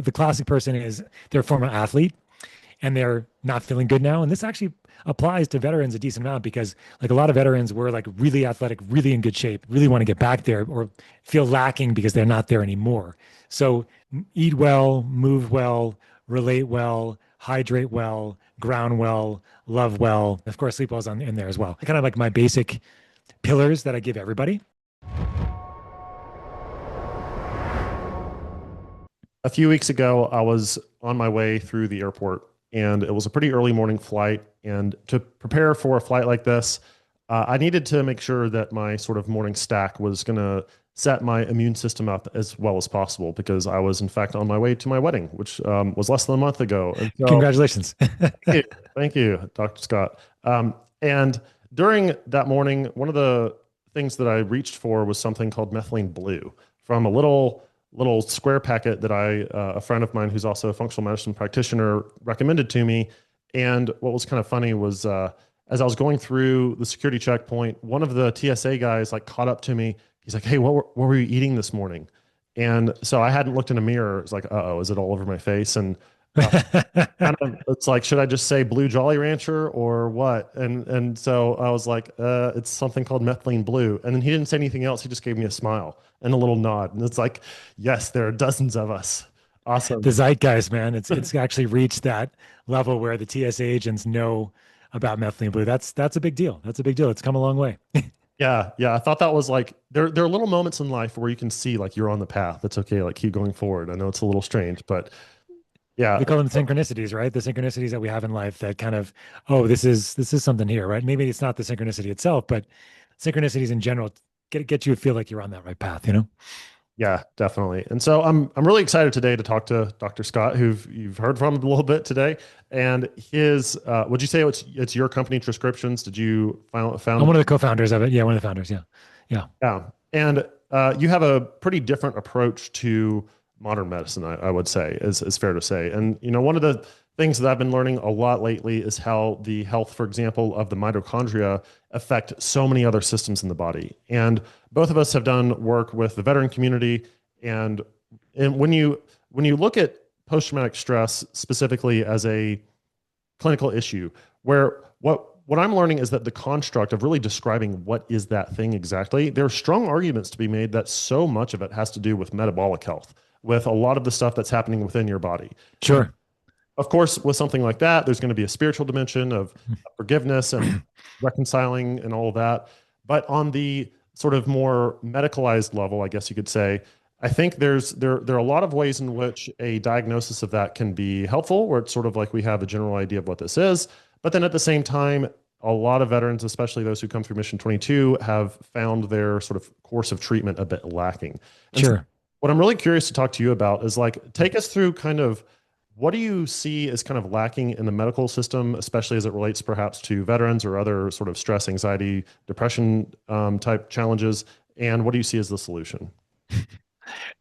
the classic person is they're a former athlete and they're not feeling good now. And this actually applies to veterans a decent amount because like a lot of veterans were like really athletic, really in good shape, really want to get back there or feel lacking because they're not there anymore. So eat well, move well, relate well, hydrate well, ground well, love well. Of course, sleep well is in there as well. Kind of like my basic pillars that I give everybody. A few weeks ago, I was on my way through the airport and it was a pretty early morning flight. And to prepare for a flight like this, I needed to make sure that my sort of morning stack was going to set my immune system up as well as possible because I was, in fact, on my way to my wedding, which was less than a month ago. And so, Congratulations. thank you, thank you, Dr. Scott. And during that morning, one of the things that I reached for was something called methylene blue from a little square packet that a friend of mine who's also a functional medicine practitioner recommended to me. And what was kind of funny was as I was going through the security checkpoint, one of the TSA guys like caught up to me. He's like, "Hey, what were you eating this morning?" And so I hadn't looked in a mirror. It's like, "Uh-oh, is it all over my face?" And kind of, it's like, should I just say Blue Jolly Rancher or what? And so I was like, it's something called methylene blue. And then he didn't say anything else. He just gave me a smile and a little nod. And it's like, yes, there are dozens of us. Awesome. The zeitgeist, man. It's actually reached that level where the TSA agents know about methylene blue. That's a big deal. That's a big deal. It's come a long way. Yeah, yeah. I thought that was like there are little moments in life where you can see like you're on the path. It's okay, like keep going forward. I know it's a little strange, but yeah, We call them synchronicities, right? The synchronicities that we have in life that kind of, oh, this is something here, right? Maybe it's not the synchronicity itself, but synchronicities in general get you to feel like you're on that right path, you know? yeah, definitely. And so I'm really excited today to talk to Dr. Scott, who you've heard from a little bit today. And his, would you say it's your company, Transcriptions? Did you I'm found? one of the co-founders of it. Yeah, one of the founders. Yeah. Yeah. Yeah, and you have a pretty different approach to modern medicine, I would say, is fair to say. And one of the things that I've been learning a lot lately is how the health, for example, of the mitochondria affect so many other systems in the body. And both of us have done work with the veteran community, and when you look at post-traumatic stress specifically as a clinical issue, where what I'm learning is that the construct of really describing what is that thing exactly, there are strong arguments to be made that so much of it has to do with metabolic health, with a lot of the stuff that's happening within your body. And Sure. of course, with something like that, there's going to be a spiritual dimension of forgiveness and reconciling and all of that. But on the sort of more medicalized level, I guess you could say, I think there are a lot of ways in which a diagnosis of that can be helpful, where it's sort of like we have a general idea of what this is. But then at the same time, a lot of veterans, especially those who come through Mission 22, have found their sort of course of treatment a bit lacking. And so Sure. what I'm really curious to talk to you about is like, take us through kind of what do you see as kind of lacking in the medical system, especially as it relates perhaps to veterans or other sort of stress, anxiety, depression type challenges? And what do you see as the solution?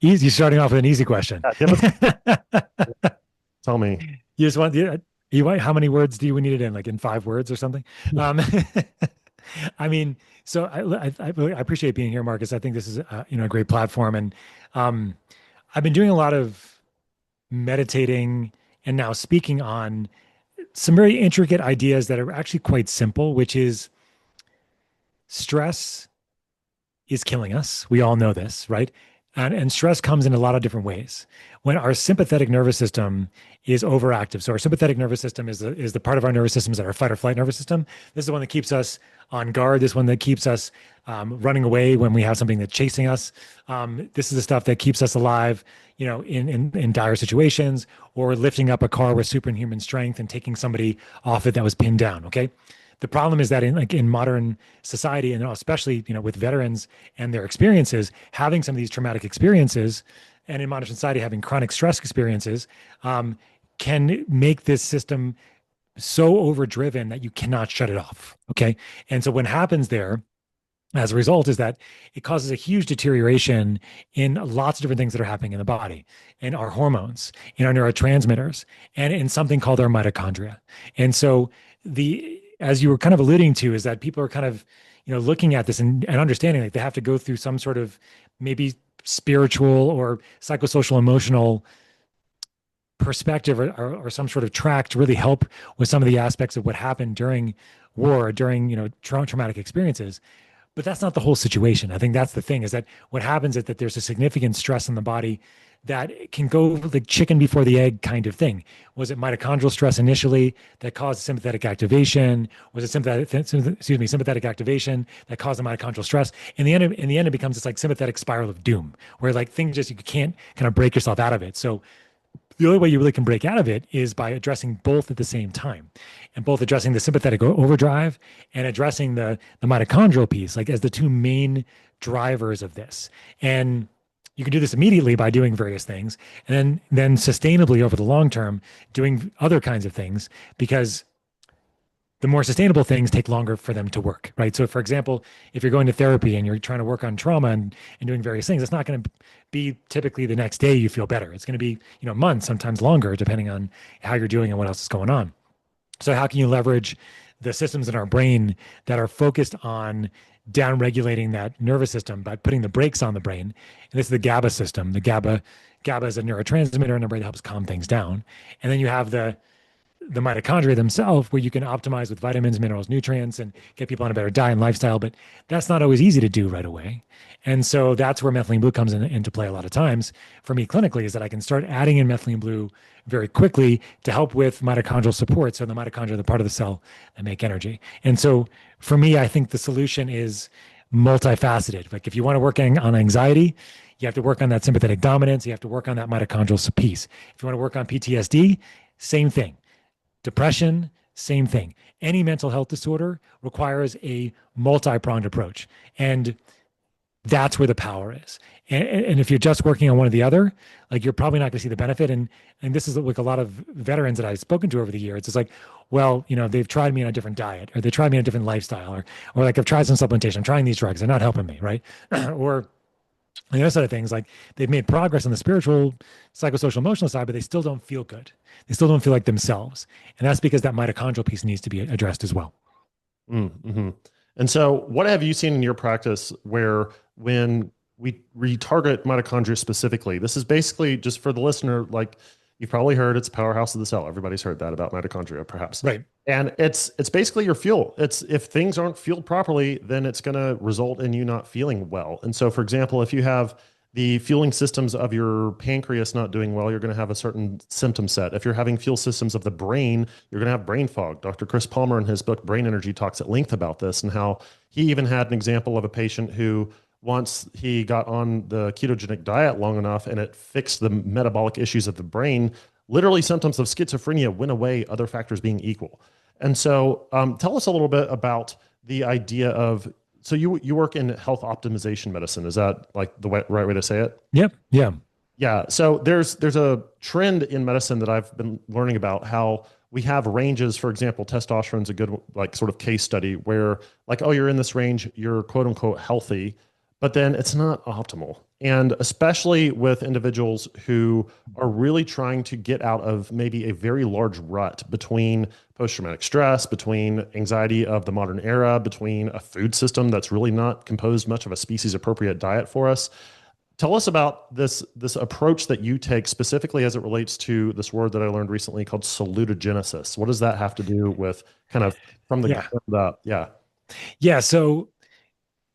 Easy, starting off with an easy question. Yeah, tell me. You just want you want how many words do you need it in? Like in 5 words or something? Um, I mean, so I appreciate being here, Marcus. I think this is a great platform, and um, I've been doing a lot of meditating and now speaking on some very intricate ideas that are actually quite simple, which is stress is killing us. We all know this, right? And stress comes in a lot of different ways. When our sympathetic nervous system is overactive, so our sympathetic nervous system is the part of our nervous systems that our fight or flight nervous system. This is the one that keeps us on guard. This one that keeps us running away when we have something that's chasing us. This is the stuff that keeps us alive, in dire situations, or lifting up a car with superhuman strength and taking somebody off it that was pinned down. Okay. The problem is that in modern society, and especially with veterans and their experiences, having some of these traumatic experiences, and in modern society having chronic stress experiences, can make this system so overdriven that you cannot shut it off. Okay, and so what happens there as a result is that it causes a huge deterioration in lots of different things that are happening in the body, in our hormones, in our neurotransmitters, and in something called our mitochondria. And so the as you were kind of alluding to, is that people are kind of, looking at this and understanding like they have to go through some sort of maybe spiritual or psychosocial emotional perspective or some sort of track to really help with some of the aspects of what happened during war, during traumatic experiences. But that's not the whole situation. I think that's the thing, is that what happens is that there's a significant stress in the body that can go like chicken before the egg kind of thing. Was it mitochondrial stress initially that caused sympathetic activation? Was it sympathetic activation that caused the mitochondrial stress? In the end, it becomes this like sympathetic spiral of doom, where like things just you can't kind of break yourself out of it. So the only way you really can break out of it is by addressing both at the same time, and both addressing the sympathetic overdrive and addressing the mitochondrial piece, like as the two main drivers of this. And you can do this immediately by doing various things, and then sustainably over the long term, doing other kinds of things, because the more sustainable things take longer for them to work, right? So, for example, if you're going to therapy and you're trying to work on trauma and doing various things, it's not going to be typically the next day you feel better. It's going to be, months, sometimes longer, depending on how you're doing and what else is going on. So, how can you leverage the systems in our brain that are focused on down regulating that nervous system by putting the brakes on the brain? And this is the GABA system. The GABA is a neurotransmitter in the brain that helps calm things down. And then you have the mitochondria themselves, where you can optimize with vitamins, minerals, nutrients, and get people on a better diet and lifestyle. But that's not always easy to do right away. And so that's where methylene blue comes into play a lot of times for me clinically, is that I can start adding in methylene blue very quickly to help with mitochondrial support. So the mitochondria are the part of the cell that make energy. And so for me, I think the solution is multifaceted. Like if you want to work on anxiety, you have to work on that sympathetic dominance. You have to work on that mitochondrial piece. If you want to work on PTSD, same thing. Depression, same thing. Any mental health disorder requires a multi-pronged approach. And that's where the power is. And if you're just working on one or the other, like you're probably not going to see the benefit. And this is like a lot of veterans that I've spoken to over the years. It's like, well, they've tried me on a different diet, or they tried me on a different lifestyle, or like I've tried some supplementation. I'm trying these drugs. They're not helping me, right? Or the other side of things, like they've made progress on the spiritual, psychosocial, emotional side, but they still don't feel good. They still don't feel like themselves. And that's because that mitochondrial piece needs to be addressed as well. Mm-hmm. And so what have you seen in your practice where when we retarget mitochondria specifically, this is basically just for the listener, like you've probably heard it's powerhouse of the cell. Everybody's heard that about mitochondria, perhaps. Right. And it's basically your fuel. It's if things aren't fueled properly, then it's going to result in you not feeling well. And so, for example, if you have the fueling systems of your pancreas not doing well, you're going to have a certain symptom set. If you're having fuel systems of the brain, you're going to have brain fog. Dr. Chris Palmer in his book, Brain Energy, talks at length about this and how he even had an example of a patient who, once he got on the ketogenic diet long enough and it fixed the metabolic issues of the brain, literally symptoms of schizophrenia went away, other factors being equal. And so tell us a little bit about the idea of, so you work in health optimization medicine. Is that like the right way to say it? Yep. Yeah. Yeah. So there's a trend in medicine that I've been learning about, how we have ranges. For example, testosterone's a good like sort of case study where like, oh, you're in this range, you're quote unquote healthy, but then it's not optimal. And especially with individuals who are really trying to get out of maybe a very large rut between post-traumatic stress, between anxiety of the modern era, between a food system that's really not composed much of a species appropriate diet for us. Tell us about this approach that you take specifically as it relates to this word that I learned recently called salutogenesis. What does that have to do with kind of from the ground up? Yeah. Yeah. So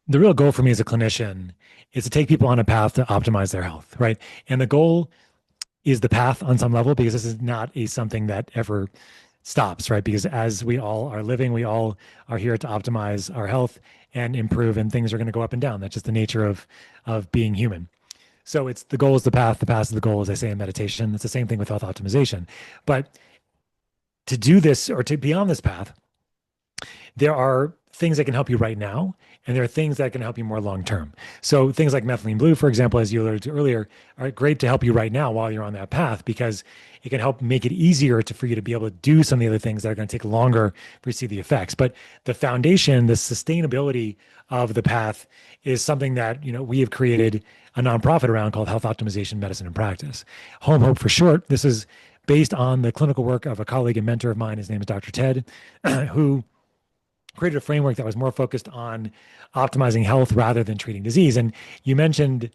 the real goal for me as a clinician is to take people on a path to optimize their health, right? And the goal is the path on some level, because this is not something that ever stops, right? Because as we all are living, we all are here to optimize our health and improve, and things are going to go up and down. That's just the nature of being human. So it's the goal is the path is the goal, as I say in meditation. It's the same thing with health optimization. But to do this, or to be on this path, there are things that can help you right now, and there are things that can help you more long-term. So things like methylene blue, for example, as you alluded to earlier, are great to help you right now while you're on that path, because it can help make it easier for you to be able to do some of the other things that are going to take longer for you to see the effects. But the foundation, the sustainability of the path is something that, we have created a nonprofit around called Health Optimization Medicine and Practice. Home Hope for short. This is based on the clinical work of a colleague and mentor of mine. His name is Dr. Ted, who created a framework that was more focused on optimizing health rather than treating disease. And you mentioned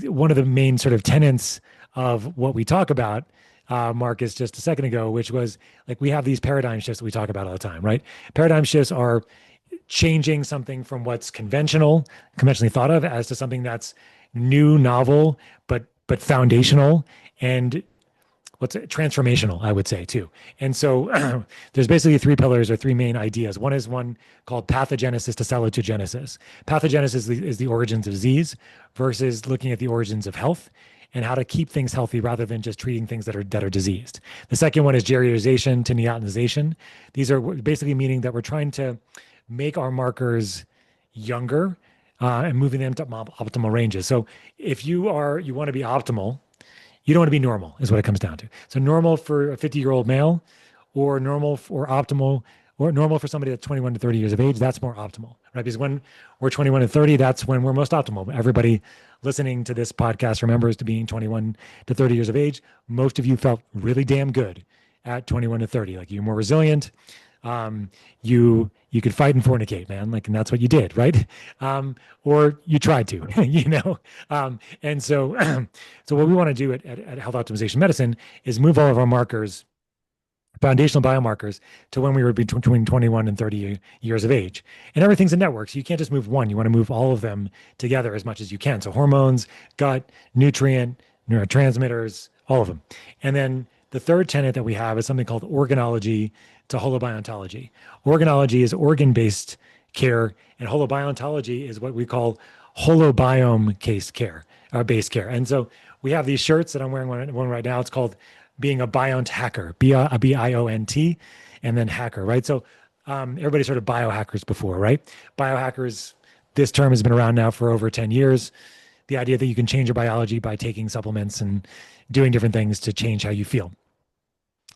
one of the main sort of tenets of what we talk about Marcus, just a second ago, which was like we have these paradigm shifts that we talk about all the time, right? Paradigm shifts are changing something from what's conventionally thought of, as to something that's new, novel, but foundational and what's it, transformational, I would say too. And so there's basically three pillars or three main ideas. One is one called pathogenesis to salutogenesis. Pathogenesis is the origins of disease versus looking at the origins of health and how to keep things healthy rather than just treating things that are diseased. The second one is geriatrization to neotenization. These are basically meaning that we're trying to make our markers younger and moving them to optimal ranges. So if you want to be optimal, you don't want to be normal, is what it comes down to. So normal for a 50-year-old male, or normal or optimal, or normal for somebody that's 21 to 30 years of age, that's more optimal, right? Because when we're 21 to 30, that's when we're most optimal. Everybody listening to this podcast remembers to being 21 to 30 years of age. Most of you felt really damn good at 21 to 30. Like you're more resilient. You could fight and fornicate, man. Like, and that's what you did, right? Or you tried to, and so, so what we want to do at Health Optimization Medicine is move all of our markers, foundational biomarkers, to when we were between 21 and 30 years of age. And everything's a network. So you can't just move one. You want to move all of them together as much as you can. So hormones, gut, nutrient, neurotransmitters, all of them. And then the third tenet that we have is something called organology to holobiontology. Organology is organ-based care, and holobiontology is what we call holobiome-based care. And so we have these shirts that I'm wearing one right now. It's called being a biont hacker, BIONT, and then hacker, right? So everybody's heard of biohackers before, right? Biohackers, this term has been around now for over 10 years. The idea that you can change your biology by taking supplements and doing different things to change how you feel.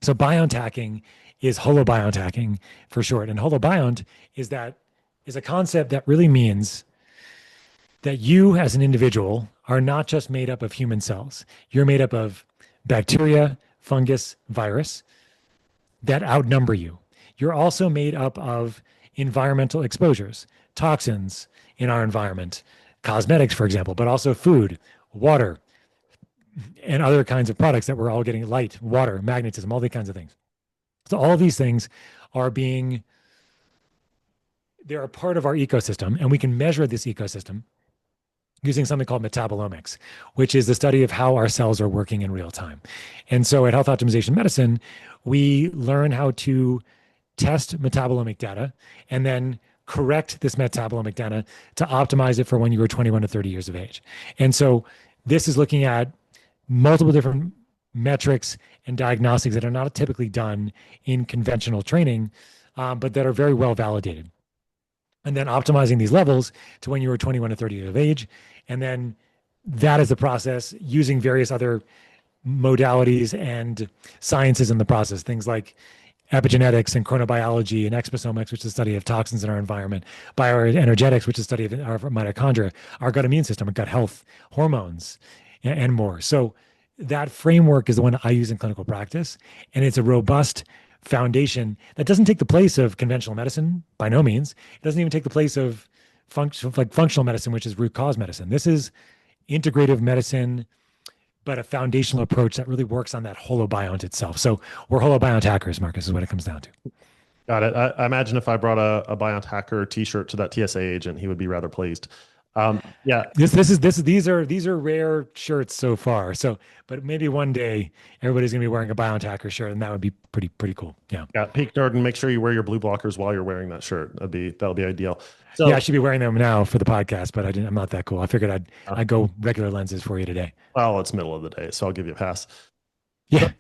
So biont hacking is holobiont hacking for short. And holobiont is a concept that really means that you as an individual are not just made up of human cells. You're made up of bacteria, fungus, virus that outnumber you. You're also made up of environmental exposures, toxins in our environment, cosmetics, for example, but also food, water, and other kinds of products that we're all getting, light, water, magnetism, all these kinds of things. So all of these things they're a part of our ecosystem, and we can measure this ecosystem using something called metabolomics, which is the study of how our cells are working in real time. And so at Health Optimization Medicine, we learn how to test metabolomic data and then correct this metabolomic data to optimize it for when you were 21 to 30 years of age. And so this is looking at multiple different metrics and diagnostics that are not typically done in conventional training, but that are very well validated. And then optimizing these levels to when you were 21 to 30 years of age. And then that is the process using various other modalities and sciences in the process, things like epigenetics and chronobiology and exosomics, which is the study of toxins in our environment, bioenergetics, which is the study of our mitochondria, our gut immune system, our gut health, hormones, and more. So that framework is the one I use in clinical practice, and it's a robust foundation that doesn't take the place of conventional medicine by no means. It doesn't even take the place of functional medicine, which is root cause medicine. This is integrative medicine, but a foundational approach that really works on that holobiont itself. So we're holobiont hackers, Marcus, is what it comes down to. Got it. I imagine if I brought a biont hacker t-shirt to that TSA agent, he would be rather pleased. Yeah. These are rare shirts so far. So, but maybe one day everybody's gonna be wearing a biont hacker shirt, and that would be pretty cool. Yeah. Yeah. Peak nerd, and make sure you wear your blue blockers while you're wearing that shirt. That'll be ideal. So, yeah, I should be wearing them now for the podcast, but I'm not that cool. I figured I'd go regular lenses for you today. Well, it's middle of the day, so I'll give you a pass. Yeah.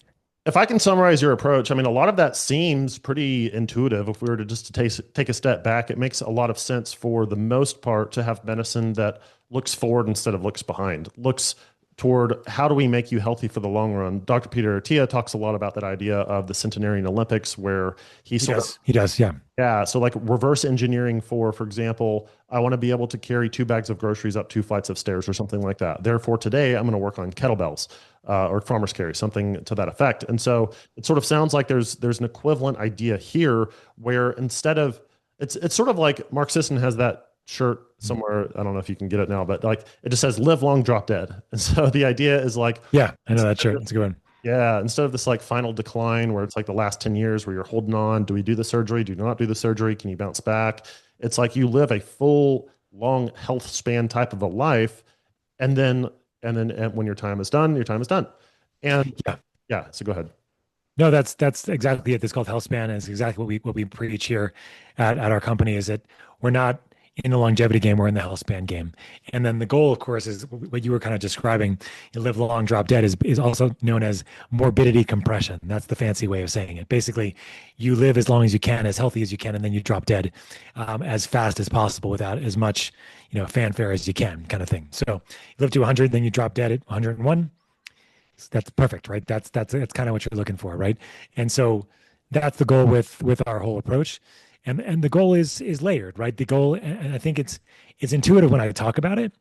If I can summarize your approach, I mean, a lot of that seems pretty intuitive. If we were to just take a step back, it makes a lot of sense for the most part to have medicine that looks forward instead of looks behind, looks toward how do we make you healthy for the long run. Dr. Peter Attia talks a lot about that idea of the Centenarian Olympics, where he does, yeah. Yeah. So like reverse engineering for example, I want to be able to carry 2 bags of groceries up 2 flights of stairs or something like that. Therefore, today I'm going to work on kettlebells or farmer's carry, something to that effect. And so it sort of sounds like there's an equivalent idea here where instead of, it's sort of like Mark Sisson has that shirt somewhere. I don't know if you can get it now, but like it just says live long, drop dead. And so the idea is like, yeah, I know that shirt. It's a good one. Yeah, instead of this like final decline where it's like the last 10 years where you're holding on, do we do the surgery? Do you not do the surgery? Can you bounce back? It's like you live a full, long health span type of a life, and then and when your time is done, your time is done. And Yeah. yeah, so go ahead. No, that's exactly it. It's called health span, and it's exactly what we preach here at our company is that we're not in the longevity game, we're in the health span game. And then the goal, of course, is what you were kind of describing. You live long, drop dead is also known as morbidity compression. That's the fancy way of saying it. Basically, you live as long as you can, as healthy as you can, and then you drop dead as fast as possible without as much, fanfare as you can, kind of thing. So you live to 100, then you drop dead at 101. That's perfect, right? That's kind of what you're looking for, right? And so that's the goal with our whole approach. And the goal is layered, right? The goal, and I think it's intuitive when I talk about it,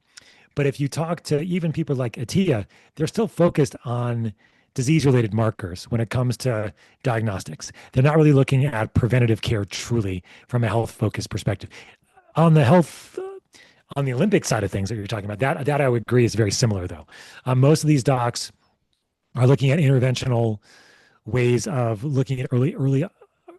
but if you talk to even people like Atia, they're still focused on disease related markers when it comes to diagnostics. They're not really looking at preventative care truly from a health focused perspective. On the health on the Olympic side of things that you're talking about, that I would agree is very similar though. Most of these docs are looking at interventional ways of looking at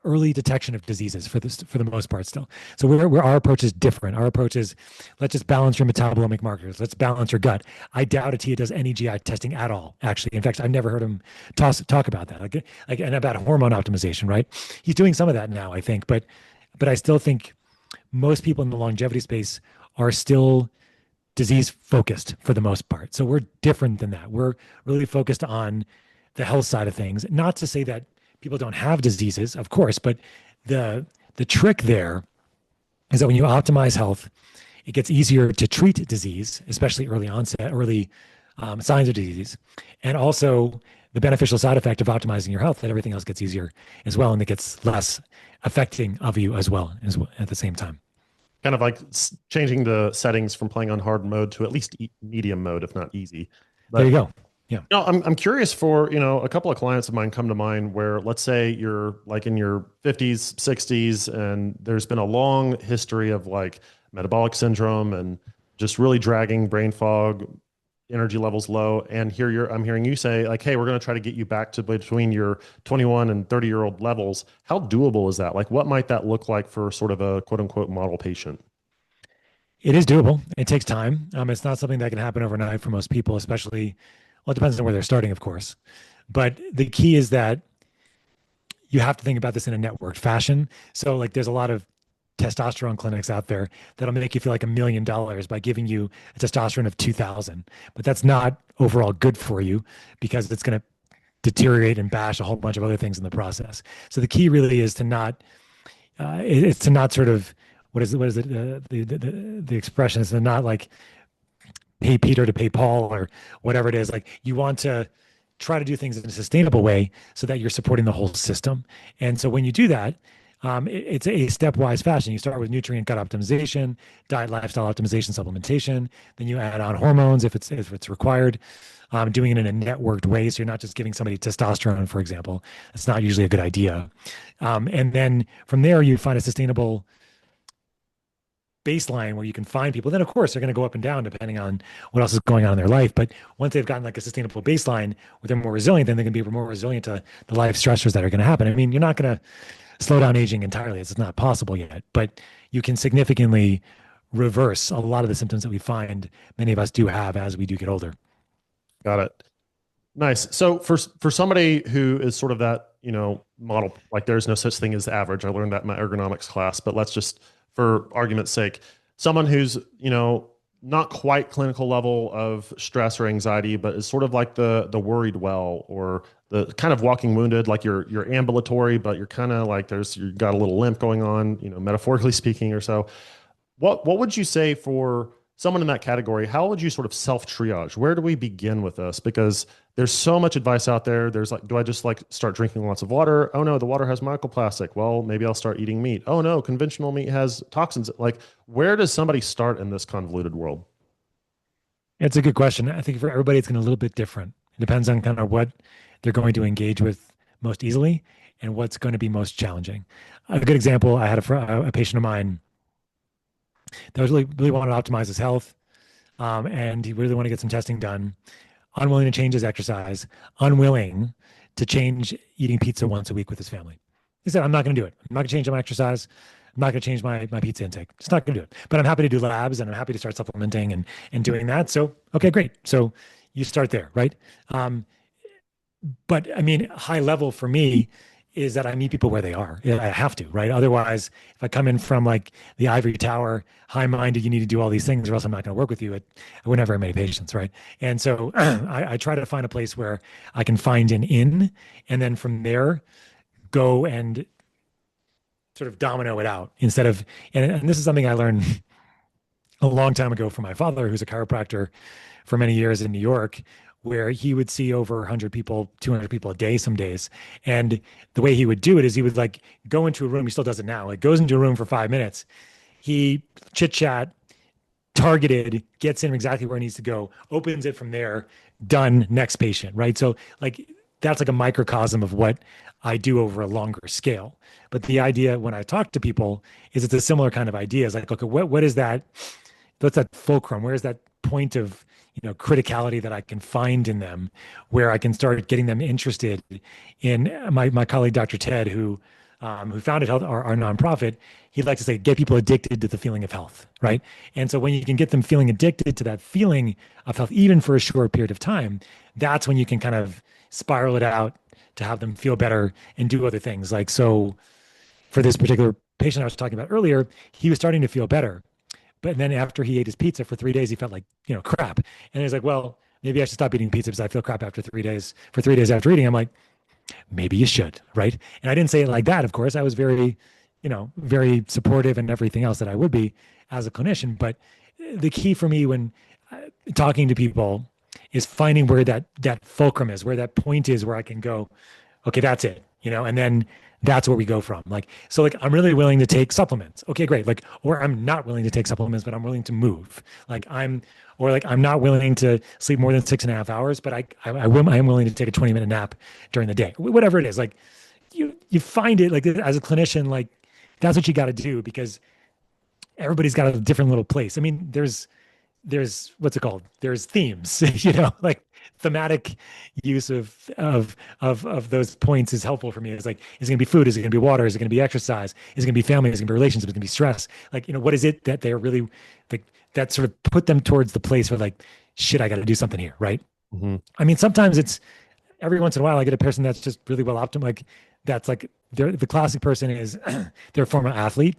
early detection of diseases for the most part still. So where our approach is different. Our approach is let's just balance your metabolomic markers. Let's balance your gut. I doubt Atia does any GI testing at all. Actually, in fact, I've never heard him talk about that. Like and about hormone optimization. Right? He's doing some of that now, I think, but I still think most people in the longevity space are still disease focused for the most part. So we're different than that. We're really focused on the health side of things. Not to say that people don't have diseases, of course, but the trick there is that when you optimize health, it gets easier to treat disease, especially early onset, early signs of disease, and also the beneficial side effect of optimizing your health that everything else gets easier as well, and it gets less affecting of you as well at the same time. Kind of like changing the settings from playing on hard mode to at least medium mode, if not easy. There But you go. Yeah. I'm curious for, a couple of clients of mine come to mind where let's say you're like in your 50s, 60s, and there's been a long history of like metabolic syndrome and just really dragging brain fog, energy levels low. And I'm hearing you say like, hey, we're going to try to get you back to between your 21 and 30-year-old levels. How doable is that? Like, what might that look like for sort of a quote unquote model patient? It is doable. It takes time. It's not something that can happen overnight for most people, especially, well, it depends on where they're starting, of course. But the key is that you have to think about this in a networked fashion. So, like, there's a lot of testosterone clinics out there that'll make you feel like $1 million by giving you a testosterone of 2000. But that's not overall good for you because it's going to deteriorate and bash a whole bunch of other things in the process. So the key really is to not it's to not sort of what is it the expression is to not like pay Peter to pay Paul or whatever it is. Like you want to try to do things in a sustainable way so that you're supporting the whole system. And so when you do that, it's a stepwise fashion. You start with nutrient gut optimization, diet, lifestyle optimization, supplementation. Then you add on hormones if it's required. Doing it in a networked way, so you're not just giving somebody testosterone, for example. That's not usually a good idea. And then from there, you find a sustainable baseline where you can find people. Then, of course, they're going to go up and down depending on what else is going on in their life. But once they've gotten like a sustainable baseline where they're more resilient, then they can be more resilient to the life stressors that are going to happen. I mean, you're not going to slow down aging entirely. It's not possible yet, but you can significantly reverse a lot of the symptoms that we find many of us do have as we do get older. Got it. Nice. So for somebody who is sort of that, model, like there's no such thing as average. I learned that in my ergonomics class, but let's just, for argument's sake, someone who's, not quite clinical level of stress or anxiety, but is sort of like the worried well or the kind of walking wounded, like you're ambulatory, but you're kind of like you got a little limp going on, metaphorically speaking or so. What would you say for someone in that category? How would you sort of self triage? Where do we begin with this? Because there's so much advice out there. There's like, do I just like start drinking lots of water? Oh no, the water has microplastic. Well, maybe I'll start eating meat. Oh no, conventional meat has toxins. Like, where does somebody start in this convoluted world? It's a good question. I think for everybody, it's going to be a little bit different. It depends on kind of what they're going to engage with most easily and what's going to be most challenging. A good example, I had a patient of mine that was really wanted to optimize his health, and he really wanted to get some testing done. unwilling to change his exercise, unwilling to change eating pizza once a week with his family. He said, I'm not going to do it. I'm not going to change my exercise. I'm not going to change my pizza intake. Just not going to do it. But I'm happy to do labs and I'm happy to start supplementing and doing that. So, okay, great. So you start there, right? Um, but I mean, high level for me is that I meet people where they are. Yeah, I have to, right? Otherwise, if I come in from like the ivory tower, high minded, you need to do all these things or else I'm not going to work with you. I wouldn't have very many patients, right? And so I try to find a place where I can find an in and then from there go and sort of domino it out instead of, and this is something I learned a long time ago from my father, who's a chiropractor for many years in New York, where he would see over 100 people, 200 people a day some days. And the way he would do it is he would like go into a room, he still does it now, like goes into a room for 5 minutes. He chit chat, targeted, gets in exactly where he needs to go, opens it from there, done, next patient, right? So like that's like a microcosm of what I do over a longer scale. But the idea when I talk to people is it's a similar kind of idea. It's like, okay, what is that? What's that fulcrum? Where's that point of criticality that I can find in them, where I can start getting them interested in my colleague Dr. Ted, who founded our nonprofit. He'd like to say get people addicted to the feeling of health, right? And so when you can get them feeling addicted to that feeling of health, even for a short period of time, that's when you can kind of spiral it out to have them feel better and do other things. Like so, for this particular patient I was talking about earlier, he was starting to feel better. But then after he ate his pizza for 3 days, he felt like, crap. And he's like, well, maybe I should stop eating pizza because I feel crap after 3 days. For 3 days after eating, I'm like, maybe you should, right? And I didn't say it like that, of course. I was very, very supportive and everything else that I would be as a clinician. But the key for me when talking to people is finding where that fulcrum is, where that point is, where I can go, okay, that's it, and then that's where we go from. Like, so like, I'm really willing to take supplements. Okay, great. Like, or I'm not willing to take supplements, but I'm willing to move. I'm not willing to sleep more than 6.5 hours, but I am willing to take a 20-minute nap during the day, whatever it is. Like you find it like as a clinician, like that's what you got to do because everybody's got a different little place. I mean, there's what's it called? There's themes, like thematic use of those points is helpful for me. It's like, is it gonna be food? Is it gonna be water? Is it gonna be exercise? Is it gonna be family? Is it gonna be relationships? Is it gonna be stress? Like, what is it that they're really like that sort of put them towards the place where like, shit, I got to do something here, right? Mm-hmm. I mean, sometimes it's every once in a while I get a person that's just really well optimal. Like that's like the classic person is they're a former athlete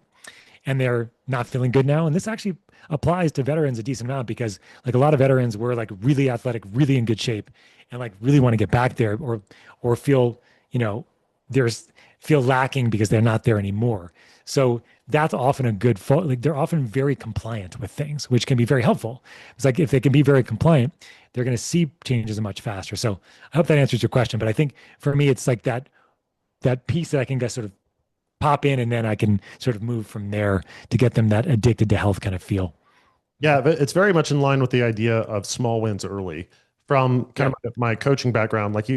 and they're not feeling good now. And this actually applies to veterans a decent amount because like a lot of veterans were like really athletic, really in good shape and like really want to get back there or feel, feel lacking because they're not there anymore. So that's often a good fault. Like they're often very compliant with things, which can be very helpful. It's like if they can be very compliant, they're going to see changes much faster. So I hope that answers your question. But I think for me, it's like that piece that I can just sort of pop in and then I can sort of move from there to get them that addicted to health kind of feel. Yeah, but it's very much in line with the idea of small wins early. From kind of my coaching background, like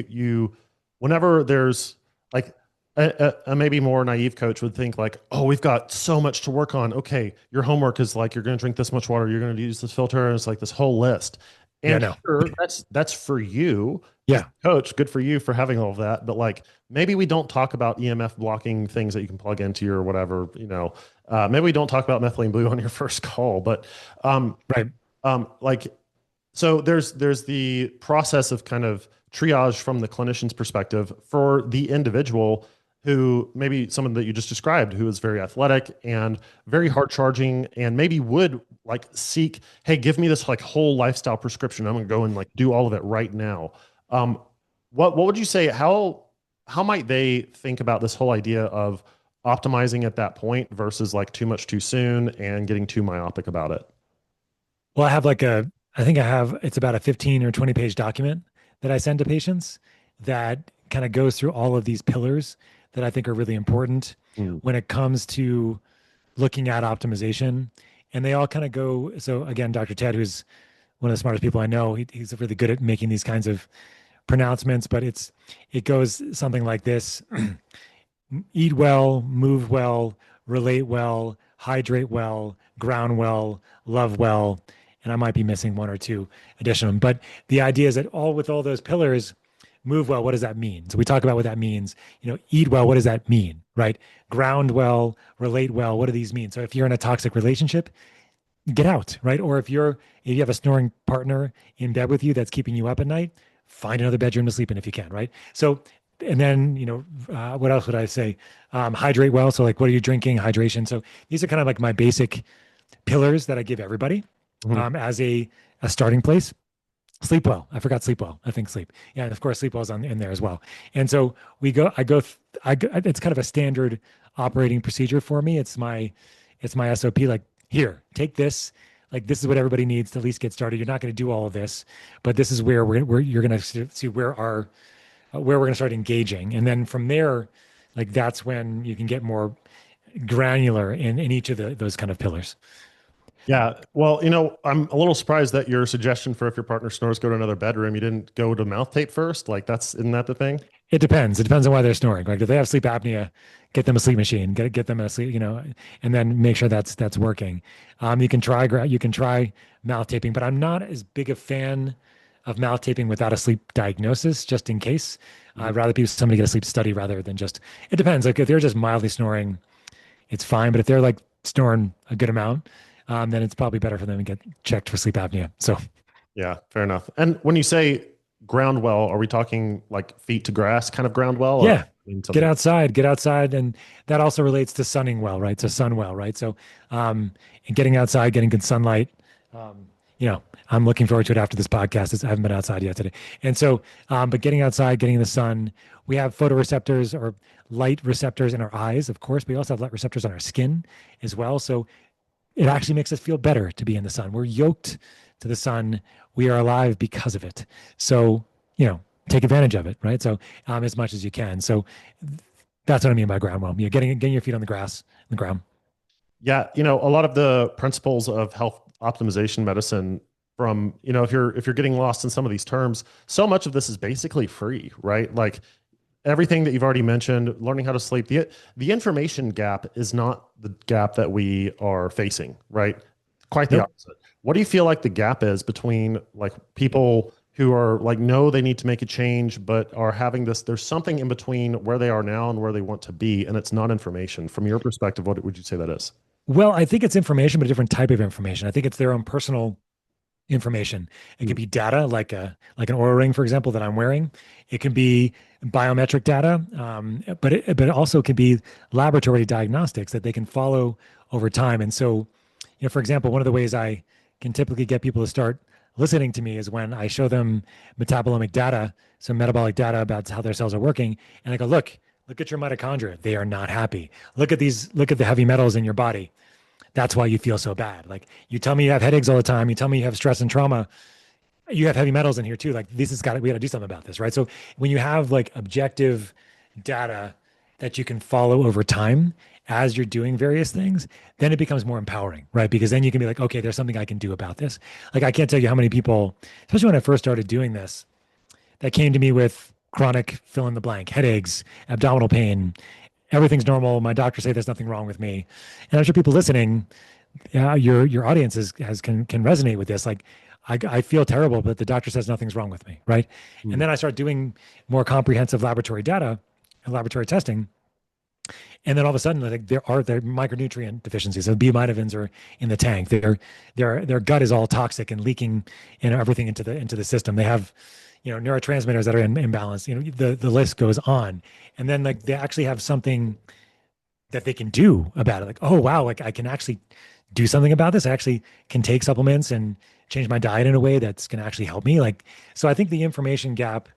whenever there's like a maybe more naive coach would think like, oh, we've got so much to work on. Okay, your homework is like you're going to drink this much water, you're going to use this filter, and it's like this whole list. And no. Sure, that's for you. Yeah. Coach, good for you for having all of that. But like maybe we don't talk about EMF blocking things that you can plug into your whatever, maybe we don't talk about methylene blue on your first call, but right. Like so there's the process of kind of triage from the clinician's perspective for the individual who maybe someone that you just described who is very athletic and very hard charging and maybe would like seek, hey, give me this like whole lifestyle prescription. I'm going to go and like do all of it right now. What would you say, how might they think about this whole idea of optimizing at that point versus like too much too soon and getting too myopic about it? Well, it's about a 15 or 20 page document that I send to patients that kind of goes through all of these pillars that I think are really important when it comes to looking at optimization. And they all kind of go. So again, Dr. Ted, who's one of the smartest people I know, he's really good at making these kinds of pronouncements, but it goes something like this: eat well, move well, relate well, hydrate well, ground well, love well, and I might be missing one or two additional. But the idea is that with all those pillars, move well, what does that mean? So we talk about what that means. Eat well, what does that mean, right? Ground well, relate well, what do these mean? So if you're in a toxic relationship, get out, right? Or if you have a snoring partner in bed with you that's keeping you up at night, find another bedroom to sleep in if you can, right? So, and then, what else would I say? Hydrate well. So like, what are you drinking? Hydration. So these are kind of like my basic pillars that I give everybody as a starting place. Sleep well. I forgot sleep well. I think sleep. Yeah, and of course sleep well is in there as well. And so it's kind of a standard operating procedure for me. It's my SOP. Like, here, take this. Like, this is what everybody needs to at least get started. You're not going to do all of this, but this is where you're going to see where we're going to start engaging. And then from there, like, that's when you can get more granular in each of those kind of pillars. Yeah. Well, I'm a little surprised that your suggestion for if your partner snores, go to another bedroom, you didn't go to mouth tape first. Like, isn't that the thing? It depends. It depends on why they're snoring. Like, if they have sleep apnea, get them a sleep machine, get them a sleep, and then make sure that's working. You can try mouth taping, but I'm not as big a fan of mouth taping without a sleep diagnosis, just in case. I'd rather somebody get a sleep study rather than just. It depends. Like, if they're just mildly snoring, it's fine. But if they're like snoring a good amount, then it's probably better for them to get checked for sleep apnea. So, yeah, fair enough. And when you say ground well, are we talking like feet to grass kind of ground well? Yeah. Get outside. And that also relates to sunning well, right? So sun well, right? So, and getting outside, getting good sunlight. I'm looking forward to it after this podcast. I haven't been outside yet today. And so, but getting outside, getting in the sun, we have photoreceptors or light receptors in our eyes, of course, but we also have light receptors on our skin as well. So it actually makes us feel better to be in the sun. We're yoked to the sun. We are alive because of it. So, take advantage of it, right? So, as much as you can. So that's what I mean by ground well. Getting your feet on the grass, the ground. Yeah. A lot of the principles of health optimization medicine from, if you're getting lost in some of these terms, so much of this is basically free, right? Like, everything that you've already mentioned, learning how to sleep, the information gap is not the gap that we are facing, right? Quite the opposite. What do you feel like the gap is between like people who are like, know they need to make a change, but are having there's something in between where they are now and where they want to be, and it's not information. From your perspective, what would you say that is? Well, I think it's information, but a different type of information. I think it's their own personal information. It could be data, like an Oura ring, for example, that I'm wearing. It can be biometric data, but it also could be laboratory diagnostics that they can follow over time. And so, for example, one of the ways I can typically get people to start listening to me is when I show them metabolomic data, some metabolic data about how their cells are working, and I go, look at your mitochondria. They are not happy. Look at the heavy metals in your body. That's why you feel so bad. Like, you tell me you have headaches all the time. You tell me you have stress and trauma. You have heavy metals in here too. Like, we got to do something about this, right? So when you have like objective data that you can follow over time as you're doing various things, then it becomes more empowering, right? Because then you can be like, okay, there's something I can do about this. Like, I can't tell you how many people, especially when I first started doing this, that came to me with chronic fill in the blank, headaches, abdominal pain. Everything's normal. My doctors say there's nothing wrong with me. And I'm sure people listening, your audience can resonate with this. Like, I feel terrible, but the doctor says nothing's wrong with me, right? And then I start doing more comprehensive laboratory data and laboratory testing. And then all of a sudden, like, there micronutrient deficiencies. So B vitamins are in the tank. Their gut is all toxic and leaking, everything into the system. They have, neurotransmitters that are in imbalance. The list goes on. And then, like, they actually have something that they can do about it. Like, oh wow, like, I can actually do something about this. I actually can take supplements and change my diet in a way that's going to actually help me. Like, so I think the information gap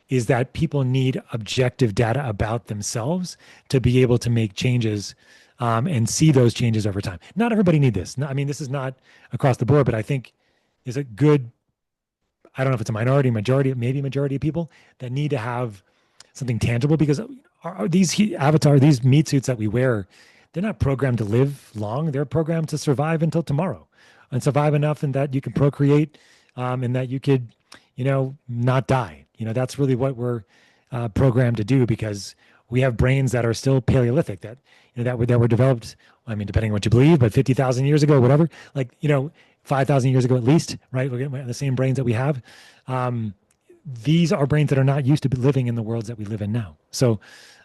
is that people need objective data about themselves to be able to make changes and see those changes over time. Not everybody need this. I mean, this is not across the board, but I think is a good, I don't know if it's a majority, maybe a majority of people that need to have something tangible, because these meat suits that we wear, they're not programmed to live long. They're programmed to survive until tomorrow and survive enough and that you can procreate and that you could, not die. That's really what we're programmed to do, because we have brains that are still Paleolithic, that were developed. I mean, depending on what you believe, but 50,000 years ago, whatever. Like, 5,000 years ago at least, right? We're getting the same brains that we have. Um, these are brains that are not used to living in the worlds that we live in now. So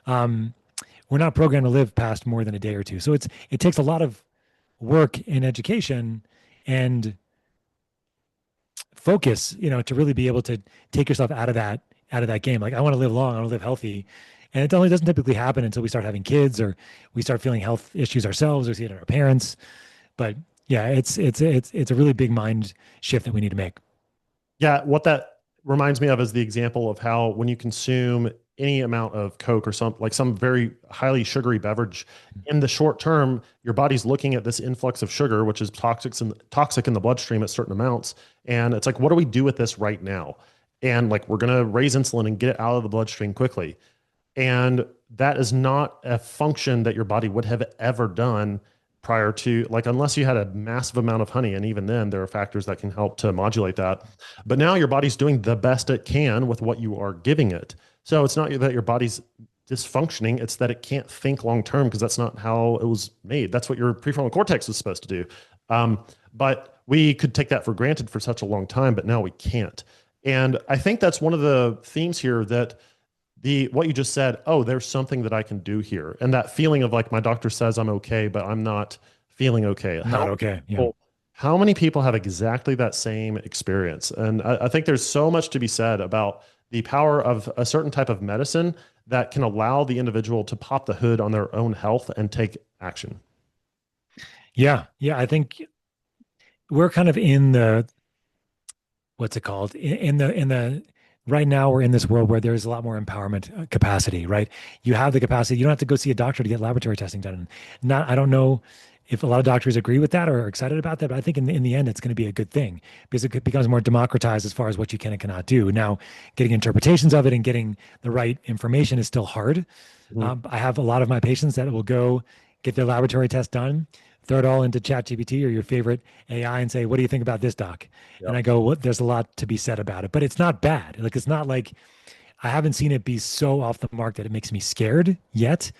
um, we're not programmed to live past more than a day or two. So it takes a lot of work in education and focus, to really be able to take yourself out of that game. Like I want to live long, I want to live healthy. And it only doesn't typically happen until we start having kids or we start feeling health issues ourselves or see it in our parents. But yeah, it's a really big mind shift that we need to make. Yeah, what that reminds me of is the example of how when you consume any amount of Coke or some very highly sugary beverage, in the short term, your body's looking at this influx of sugar, which is toxic in the bloodstream at certain amounts. And it's like, what do we do with this right now? And like, we're going to raise insulin and get it out of the bloodstream quickly. And that is not a function that your body would have ever done prior to, like, unless you had a massive amount of honey. And even then there are factors that can help to modulate that. But now your body's doing the best it can with what you are giving it. So it's not that your body's dysfunctioning, it's that it can't think long-term because that's not how it was made. That's what your prefrontal cortex is supposed to do. But we could take that for granted for such a long time, but now we can't. And I think that's one of the themes here, that what you just said, oh, there's something that I can do here. And that feeling of like, my doctor says I'm okay, but I'm not feeling okay. Not okay. Yeah. How many people have exactly that same experience? And I think there's so much to be said about the power of a certain type of medicine that can allow the individual to pop the hood on their own health and take action. Yeah. Yeah. I think we're kind of in the, what's it called? In the right now we're in this world where there's a lot more empowerment capacity, right? You have the capacity. You don't have to go see a doctor to get laboratory testing done. I don't know if a lot of doctors agree with that or are excited about that, but I think in the end, it's going to be a good thing because it becomes more democratized as far as what you can and cannot do. Now, getting interpretations of it and getting the right information is still hard. I have a lot of my patients that will go get their laboratory test done, throw it all into ChatGPT or your favorite AI and say, what do you think about this, doc? Yep. And I go, well, there's a lot to be said about it, but it's not bad. Like, it's not like I haven't seen it be so off the mark that it makes me scared yet,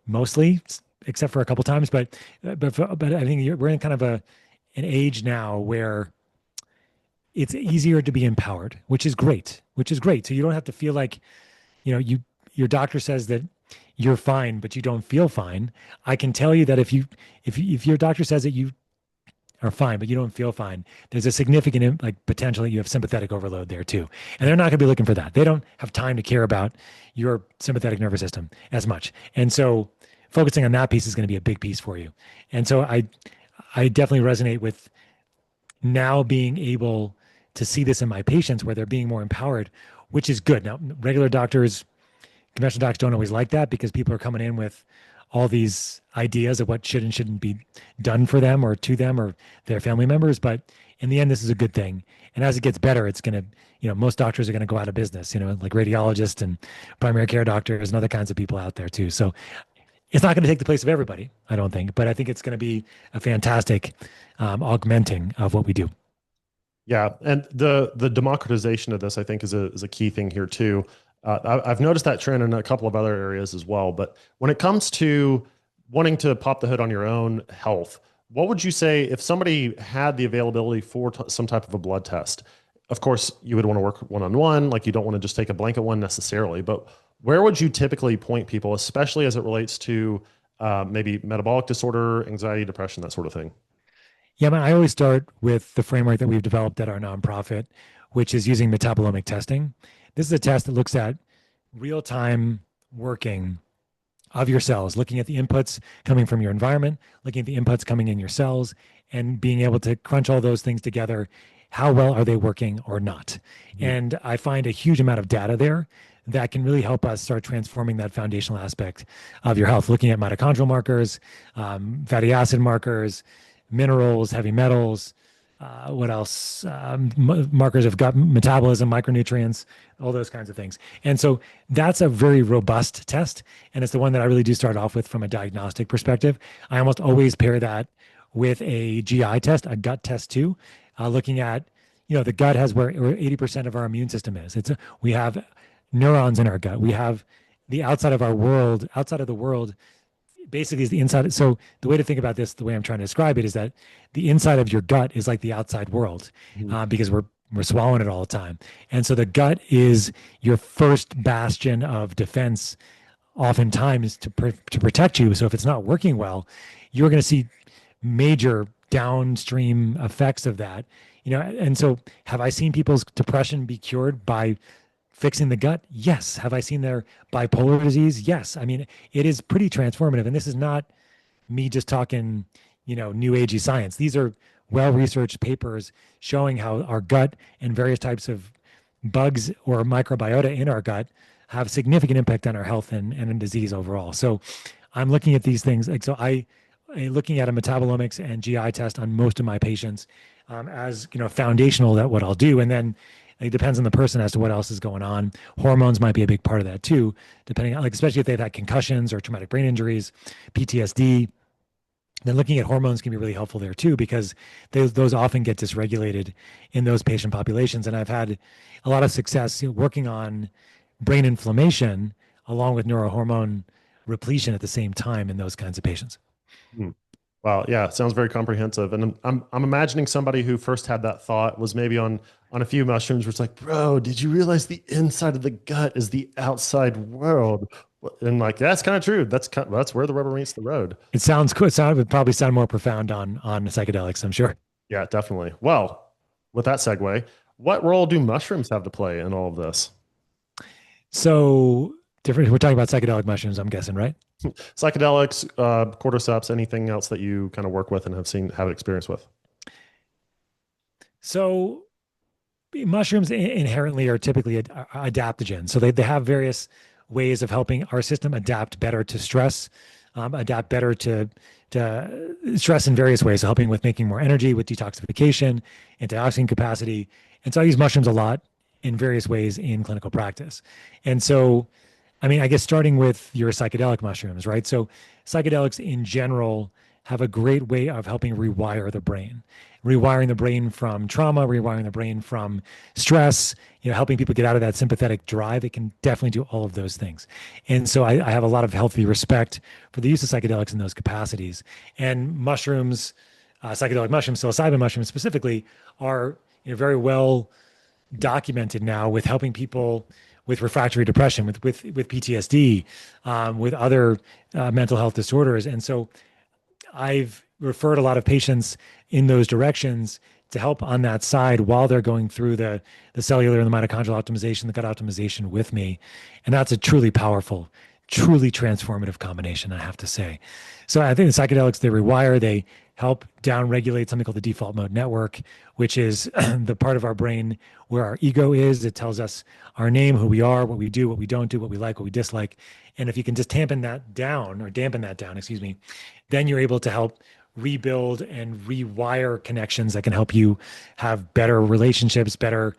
mostly, except for a couple times. But I think we're in kind of an age now where it's easier to be empowered, which is great, So you don't have to feel like, your doctor says that you're fine, but you don't feel fine. I can tell you that if your doctor says that you are fine, but you don't feel fine, there's a significant potential that you have sympathetic overload there too. And they're not going to be looking for that. They don't have time to care about your sympathetic nervous system as much. And so focusing on that piece is going to be a big piece for you. And so I definitely resonate with now being able to see this in my patients where they're being more empowered, which is good. Now, regular doctors, conventional docs don't always like that because people are coming in with all these ideas of what should and shouldn't be done for them or to them or their family members. But in the end, this is a good thing. And as it gets better, it's going to, most doctors are going to go out of business, like radiologists and primary care doctors and other kinds of people out there too. So it's not going to take the place of everybody, I don't think, but I think it's going to be a fantastic augmenting of what we do. Yeah. And the democratization of this, I think, is a key thing here too. I've noticed that trend in a couple of other areas as well. But when it comes to wanting to pop the hood on your own health, what would you say if somebody had the availability for some type of a blood test? Of course, you would want to work one-on-one, like you don't want to just take a blanket one necessarily, but where would you typically point people, especially as it relates to maybe metabolic disorder, anxiety, depression, that sort of thing? Yeah, man, I always start with the framework that we've developed at our nonprofit, which is using metabolomic testing. This is a test that looks at real-time working of your cells, looking at the inputs coming from your environment, looking at the inputs coming in your cells, and being able to crunch all those things together. How well are they working or not? Mm-hmm. And I find a huge amount of data there that can really help us start transforming that foundational aspect of your health, looking at mitochondrial markers, fatty acid markers, minerals, heavy metals, what else? Markers of gut metabolism, micronutrients, all those kinds of things. And so that's a very robust test. And it's the one that I really do start off with from a diagnostic perspective. I almost always pair that with a GI test, a gut test too, looking at, the gut has where 80% of our immune system is. We have neurons in our gut. We have the outside of the world basically is the inside. So the way to think about this, the way I'm trying to describe it, is that the inside of your gut is like the outside world, Mhm. because we're swallowing it all the time, and so the gut is your first bastion of defense, oftentimes to protect you. So if it's not working well, you're going to see major downstream effects of that. And so have I seen people's depression be cured by fixing the gut? Yes. Have I seen their bipolar disease? Yes. I mean, it is pretty transformative. And this is not me just talking, new agey science. These are well-researched papers showing how our gut and various types of bugs or microbiota in our gut have significant impact on our health and in disease overall. So I'm looking at these things. Like, so I looking at a metabolomics and GI test on most of my patients, as foundational, that what I'll do. And then it depends on the person as to what else is going on. Hormones might be a big part of that too, depending on, like, especially if they've had concussions or traumatic brain injuries, PTSD. Then looking at hormones can be really helpful there too, because those often get dysregulated in those patient populations. And I've had a lot of success, working on brain inflammation along with neurohormone repletion at the same time in those kinds of patients. Hmm. Wow. Yeah. Sounds very comprehensive. And I'm imagining somebody who first had that thought was maybe on a few mushrooms where it's like, bro, did you realize the inside of the gut is the outside world? And like, that's kind of true. That's where the rubber meets the road. It sounds cool. It would probably sound more profound on psychedelics, I'm sure. Yeah, definitely. Well, with that segue, what role do mushrooms have to play in all of this? So different. We're talking about psychedelic mushrooms, I'm guessing, right? Psychedelics, cordyceps, anything else that you kind of work with and have experience with? So mushrooms inherently are typically adaptogens. So they have various ways of helping our system adapt better to stress, adapt better to stress in various ways, so helping with making more energy, with detoxification, antioxidant capacity. And so I use mushrooms a lot in various ways in clinical practice. And so, I mean, I guess starting with your psychedelic mushrooms, right? So psychedelics in general have a great way of helping rewire the brain, rewiring the brain from trauma, rewiring the brain from stress, helping people get out of that sympathetic drive. It can definitely do all of those things. And so I have a lot of healthy respect for the use of psychedelics in those capacities. And mushrooms, psychedelic mushrooms, psilocybin mushrooms specifically, are very well documented now with helping people with refractory depression, with PTSD, with other mental health disorders. And so I've referred a lot of patients in those directions to help on that side while they're going through the cellular and the mitochondrial optimization, the gut optimization with me. And that's a truly powerful, truly transformative combination, I have to say. So I think the psychedelics, they rewire, they help downregulate something called the default mode network, which is the part of our brain where our ego is. It tells us our name, who we are, what we do, what we don't do, what we like, what we dislike. And if you can just dampen that down, excuse me, then you're able to help rebuild and rewire connections that can help you have better relationships, better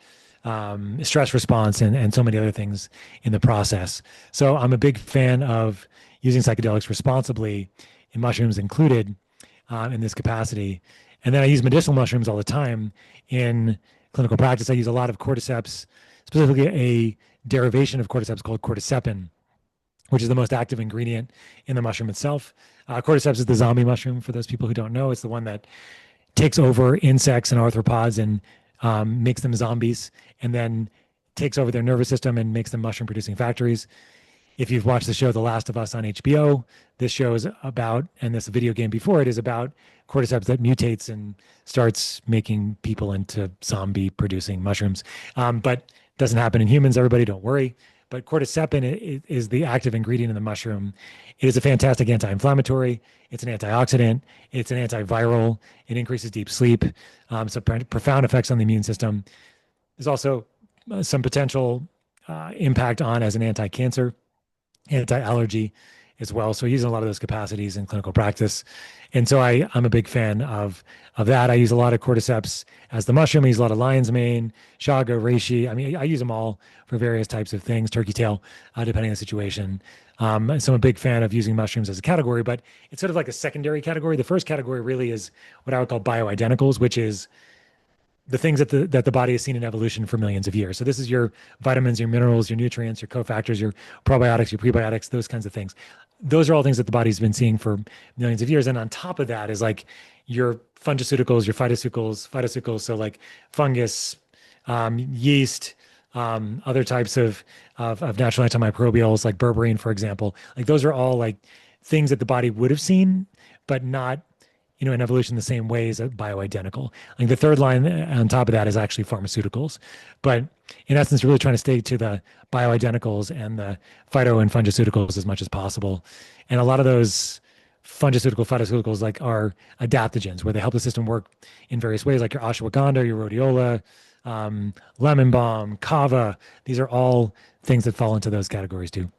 stress response, and so many other things in the process. So I'm a big fan of using psychedelics responsibly, and mushrooms included, in this capacity. And then I use medicinal mushrooms all the time in clinical practice. I use a lot of cordyceps, specifically a derivation of cordyceps called cordycepin, which is the most active ingredient in the mushroom itself. Cordyceps is the zombie mushroom, for those people who don't know. It's the one that takes over insects and arthropods and makes them zombies, and then takes over their nervous system and makes them mushroom producing factories. If you've watched the show The Last of Us on HBO, this show is about, and this video game before it is about, cordyceps that mutates and starts making people into zombie producing mushrooms. But doesn't happen in humans, everybody, don't worry. But cordycepin is the active ingredient in the mushroom. It is a fantastic anti-inflammatory. It's an antioxidant. It's an antiviral. It increases deep sleep. So profound effects on the immune system. There's also some potential impact on as an anti-cancer, anti-allergy as well. So using a lot of those capacities in clinical practice. And so I'm a big fan of that. I use a lot of cordyceps as the mushroom. I use a lot of lion's mane, chaga, reishi. I mean, I use them all for various types of things, turkey tail, depending on the situation. So I'm a big fan of using mushrooms as a category, but it's sort of like a secondary category. The first category really is what I would call bioidenticals, which is the things that the body has seen in evolution for millions of years. So this is your vitamins, your minerals, your nutrients, your cofactors, your probiotics, your prebiotics, those kinds of things. those are all things that the body's been seeing for millions of years. And on top of that is like your fungiceuticals, your phytoceuticals, so like fungus, yeast, other types of natural antimicrobials like berberine, for example. Like those are all like things that the body would have seen, but not, in evolution the same way as a bioidentical. Like the third line on top of that is actually pharmaceuticals. But in essence, really trying to stay to the bioidenticals and the phyto and fungiceuticals as much as possible. And a lot of those phytoceuticals like are adaptogens where they help the system work in various ways, like your ashwagandha, your rhodiola, lemon balm, kava. These are all things that fall into those categories too.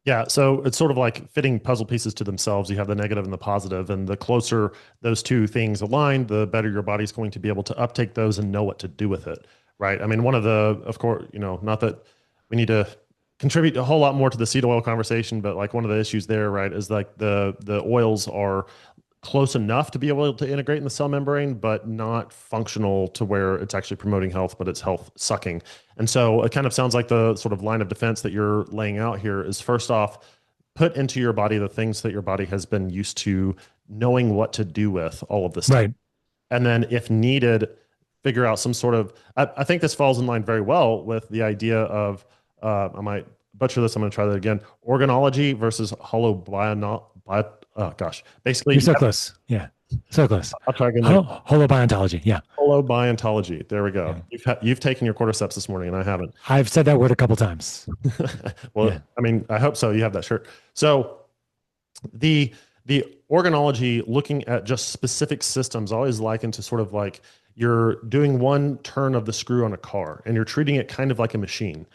Yeah, so it's sort of like fitting puzzle pieces to themselves. You have the negative and the positive, and the closer those two things align, the better your body's going to be able to uptake those and know what to do with it, right? I mean, one of the, of course, not that we need to contribute a whole lot more to the seed oil conversation, but like one of the issues there, right, is like the oils are close enough to be able to integrate in the cell membrane, but not functional to where it's actually promoting health, but it's health sucking. And so it kind of sounds like the sort of line of defense that you're laying out here is, first off, put into your body the things that your body has been used to knowing what to do with all of this stuff. Right. And then if needed, figure out some sort of, I think this falls in line very well with the idea of, I might butcher this, I'm going to try that again, organology versus oh gosh, basically You're so close. Yeah. So close. I'll try again. Holobiology. Yeah. Holobiology. There we go. Yeah. You've taken your cordyceps this morning and I haven't. I've said that word a couple times. Well, yeah. I mean, I hope so. You have that shirt. So the organology, looking at just specific systems, always likened to sort of like you're doing one turn of the screw on a car and you're treating it kind of like a machine.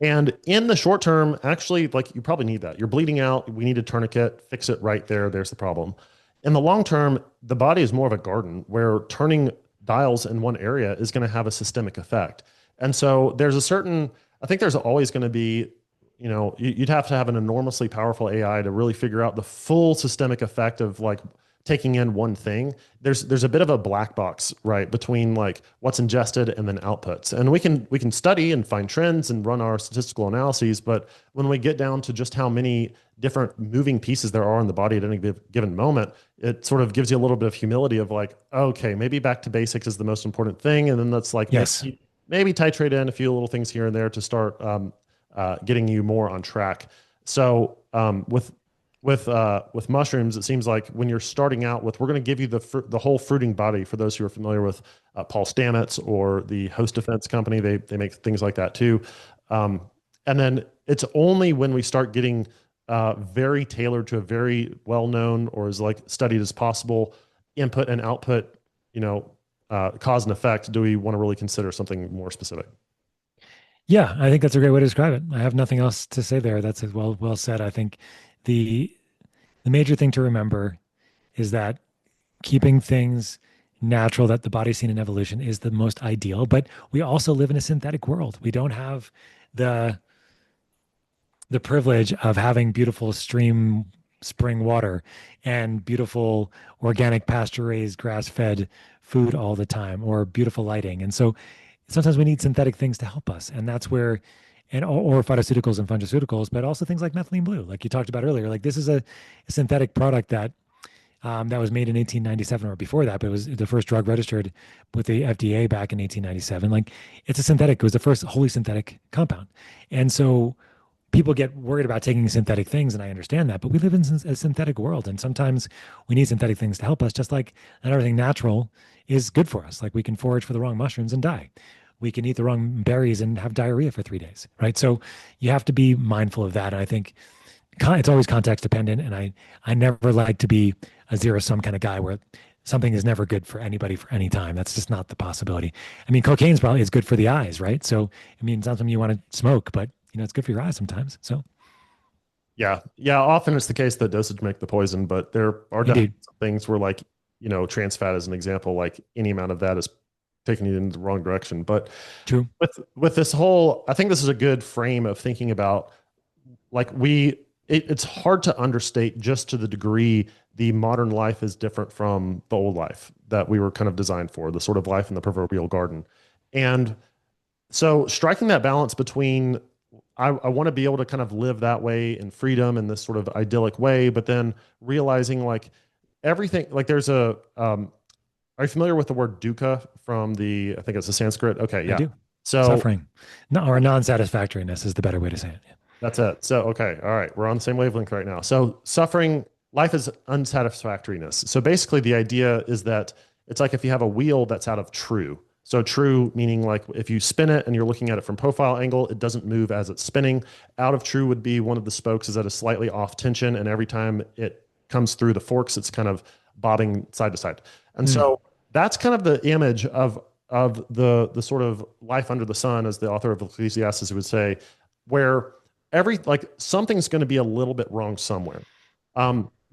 And in the short term, actually, like you probably need that. You're bleeding out. We need a tourniquet, fix it right there. There's the problem. In the long term, the body is more of a garden where turning dials in one area is going to have a systemic effect. And so there's I think there's always going to be, you'd have to have an enormously powerful AI to really figure out the full systemic effect of like taking in one thing. There's a bit of a black box, right, between like what's ingested and then outputs. And we can study and find trends and run our statistical analyses, but when we get down to just how many different moving pieces there are in the body at any given moment, it sort of gives you a little bit of humility of like, okay, maybe back to basics is the most important thing. And then let's like, yes, maybe titrate in a few little things here and there to start getting you more on track. So with mushrooms, it seems like when you're starting out with, we're going to give you the whole fruiting body. For those who are familiar with Paul Stamets or the Host Defense Company, they make things like that too. And then it's only when we start getting very tailored to a very well-known or as like studied as possible input and output, cause and effect, do we want to really consider something more specific? Yeah, I think that's a great way to describe it. I have nothing else to say there. That's well said. I think the major thing to remember is that keeping things natural that the body's seen in evolution is the most ideal, but we also live in a synthetic world. We don't have the privilege of having beautiful spring water and beautiful organic pasture raised grass fed food all the time, or beautiful lighting. And so sometimes we need synthetic things to help us. And that's where, or phytoceuticals and fungiceuticals, but also things like methylene blue, like you talked about earlier. Like this is a synthetic product that was made in 1897 or before that, but it was the first drug registered with the FDA back in 1897. Like it's a synthetic, it was the first wholly synthetic compound. And so people get worried about taking synthetic things, and I understand that, but we live in a synthetic world, and sometimes we need synthetic things to help us, just like not everything natural is good for us. Like we can forage for the wrong mushrooms and die. We can eat the wrong berries and have diarrhea for 3 days, right? So you have to be mindful of that. And I think it's always context dependent, and I never like to be a zero-sum kind of guy where something is never good for anybody for any time. That's just not the possibility. I mean, cocaine's probably is good for the eyes, right? So, I mean, it's not something you want to smoke, but it's good for your eyes sometimes. So, yeah. Often it's the case that dosage make the poison, but there are definitely things where, like, trans fat as an example, like any amount of that is taking you in the wrong direction. But true. With this whole, I think this is a good frame of thinking about, like, it's hard to understate just to the degree the modern life is different from the old life that we were kind of designed for, the sort of life in the proverbial garden. And so striking that balance between, I want to be able to kind of live that way in freedom in this sort of idyllic way, but then realizing like everything, like there's are you familiar with the word dukkha from I think it's the Sanskrit? Okay, I yeah. do. So Suffering, no, or non-satisfactoriness is the better way to say it. Yeah. that's it. So, okay. All right. We're on the same wavelength right now. So, suffering, life is unsatisfactoriness. So, basically, the idea is that it's like if you have a wheel that's out of true. So, true meaning like if you spin it and you're looking at it from profile angle, it doesn't move as it's spinning. Out of true would be one of the spokes is at a slightly off tension. And every time it comes through the forks, it's kind of bobbing side to side. And Mm. so, that's kind of the image of the sort of life under the sun, as the author of Ecclesiastes would say, where like something's going to be a little bit wrong somewhere.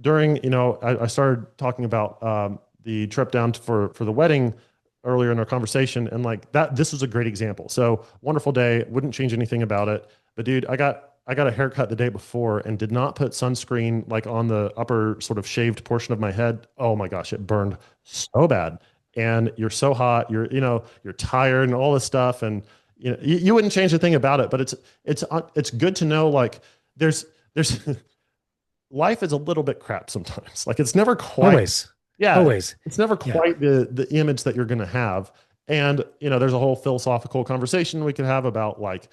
During, I started talking about the trip down for the wedding earlier in our conversation, and like that, this was a great example. So wonderful day, wouldn't change anything about it. But dude, I got a haircut the day before and did not put sunscreen like on the upper sort of shaved portion of my head. Oh my gosh, it burned so bad. And you're so hot, you're tired and all this stuff, and you wouldn't change a thing about it. But it's good to know like there's life is a little bit crap sometimes. Like it's never quite Always, yeah, always. it's never Yeah. quite the image that you're going to have. And there's a whole philosophical conversation we could have about like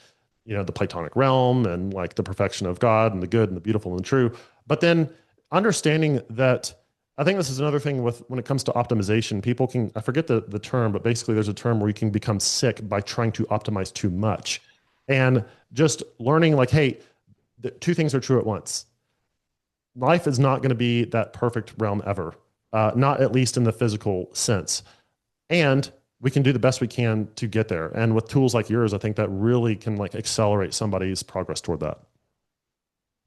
the Platonic realm and like the perfection of God and the good and the beautiful and the true. But then understanding that, I think this is another thing when it comes to optimization, people can, I forget the term, but basically there's a term where you can become sick by trying to optimize too much. And just learning like, hey, the two things are true at once. Life is not going to be that perfect realm ever, not at least in the physical sense. And we can do the best we can to get there. And with tools like yours, I think that really can like accelerate somebody's progress toward that.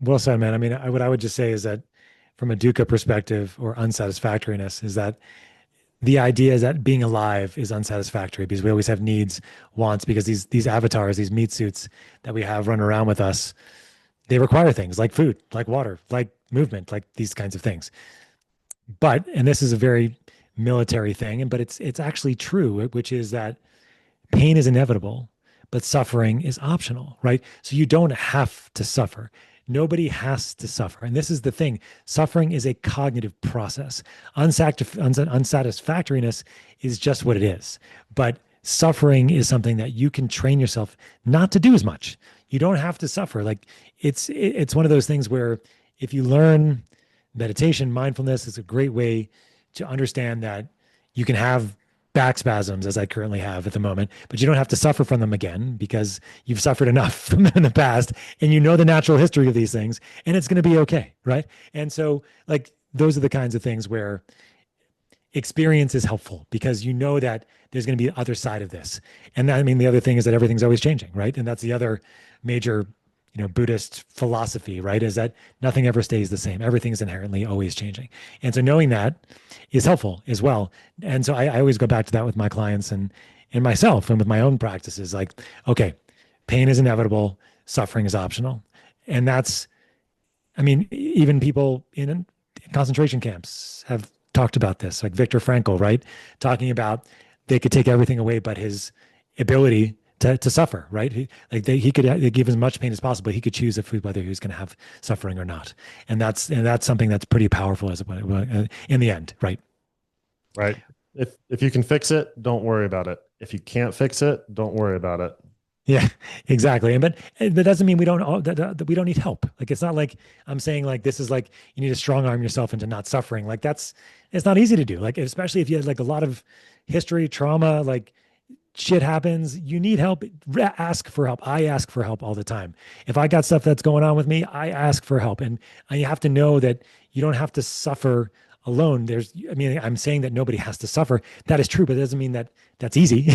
Well said, man. I mean, what I would just say is that from a dukkha perspective or unsatisfactoriness is that the idea is that being alive is unsatisfactory because we always have needs, wants, because these avatars, these meat suits that we have running around with us, they require things like food, like water, like movement, like these kinds of things. But, and this is a very military thing, but it's actually true, which is that pain is inevitable, but suffering is optional, right? So you don't have to suffer. Nobody has to suffer. And this is the thing. Suffering is a cognitive process. Unsatisfactoriness is just what it is. But suffering is something that you can train yourself not to do as much. You don't have to suffer. Like it's one of those things where if you learn meditation, mindfulness is a great way to understand that you can have back spasms as I currently have at the moment, but you don't have to suffer from them again because you've suffered enough from them in the past and you know the natural history of these things and it's going to be okay. Right. And so like those are the kinds of things where experience is helpful because you know that there's going to be the other side of this. And I mean, the other thing is that everything's always changing. Right. And that's the other major Buddhist philosophy, right? Is that nothing ever stays the same. Everything's inherently always changing. And so knowing that is helpful as well. And so I always go back to that with my clients and myself and with my own practices. Like, okay, pain is inevitable, suffering is optional. And that's, I mean, even people in concentration camps have talked about this, like Viktor Frankl, right? Talking about they could take everything away but his ability to suffer, right? He could give as much pain as possible. He could choose whether he was going to have suffering or not, and that's something that's pretty powerful in the end, right? Right. If you can fix it, don't worry about it. If you can't fix it, don't worry about it. Yeah, exactly. And but that doesn't mean we don't that we don't need help. Like it's not like I'm saying like this is like you need to strong arm yourself into not suffering. Like it's not easy to do. Like especially if you had like a lot of history, trauma, like shit happens, you need help, ask for help. I ask for help all the time. If I got stuff that's going on with me, I ask for help. And you have to know that you don't have to suffer alone. I'm saying that nobody has to suffer. That is true, but it doesn't mean that that's easy.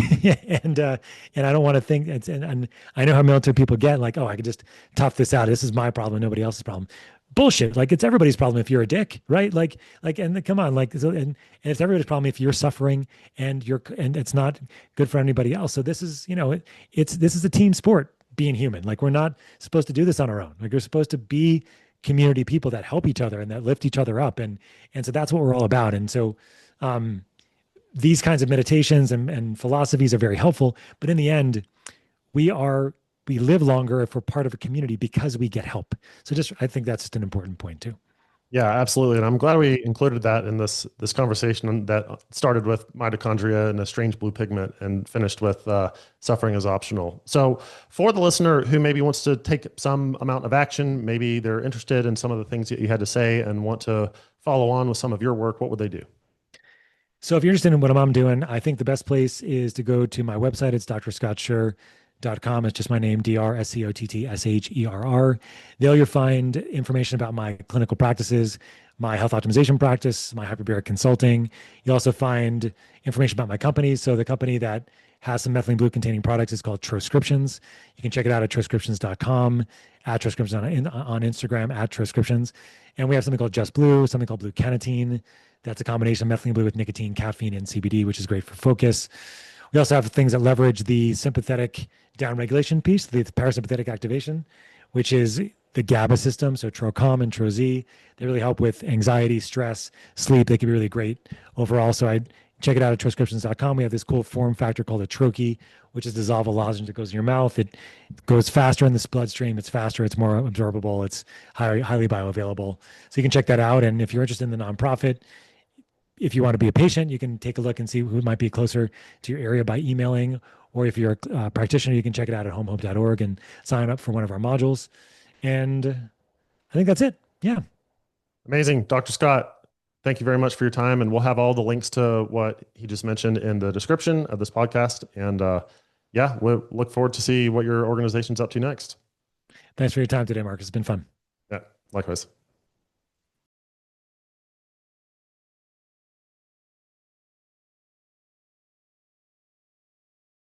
and I don't want to think and I know how military people get like, oh, I could just tough this out. This is my problem, nobody else's problem. Bullshit. Like it's everybody's problem if you're a dick, right? And come on, like, so, and it's everybody's problem if you're suffering and it's not good for anybody else. So this is, this is a team sport being human. Like we're not supposed to do this on our own. Like we're supposed to be community people that help each other and that lift each other up. And so that's what we're all about. And so, these kinds of meditations and philosophies are very helpful, but in the end, we are we live longer if we're part of a community because we get help. So I think that's just an important point too. Yeah, absolutely. And I'm glad we included that in this conversation that started with mitochondria and a strange blue pigment and finished with suffering is optional. So for the listener who maybe wants to take some amount of action, maybe they're interested in some of the things that you had to say and want to follow on with some of your work, what would they do? So if you're interested in what I'm doing, I think the best place is to go to my website. It's drscottscherr.com. It's just my name, DrScottsherr. There you'll find information about my clinical practices, my health optimization practice, my hyperbaric consulting. You'll also find information about my company. So the company that has some methylene blue containing products is called Troscriptions. You can check it out at troscriptions.com, at Troscriptions on Instagram, at Troscriptions. And we have something called Just Blue, something called Blue Cannatine. That's a combination of methylene blue with nicotine, caffeine, and CBD, which is great for focus. We also have things that leverage the sympathetic downregulation piece, the parasympathetic activation, which is the GABA system. So TROCOM and TROZ, they really help with anxiety, stress, sleep. They can be really great overall. So I check it out at troscriptions.com. We have this cool form factor called a troche, which is dissolvable lozenge that goes in your mouth. It goes faster in the bloodstream. It's faster. It's more absorbable. It's highly bioavailable. So you can check that out. And if you're interested in the nonprofit, if you want to be a patient, you can take a look and see who might be closer to your area by emailing. Or if you're a practitioner, you can check it out at homehope.org and sign up for one of our modules. And I think that's it. Yeah. Amazing. Dr. Scott, thank you very much for your time. And we'll have all the links to what he just mentioned in the description of this podcast. And yeah, we'll look forward to see what your organization's up to next. Thanks for your time today, Marcus. It's been fun. Yeah, likewise.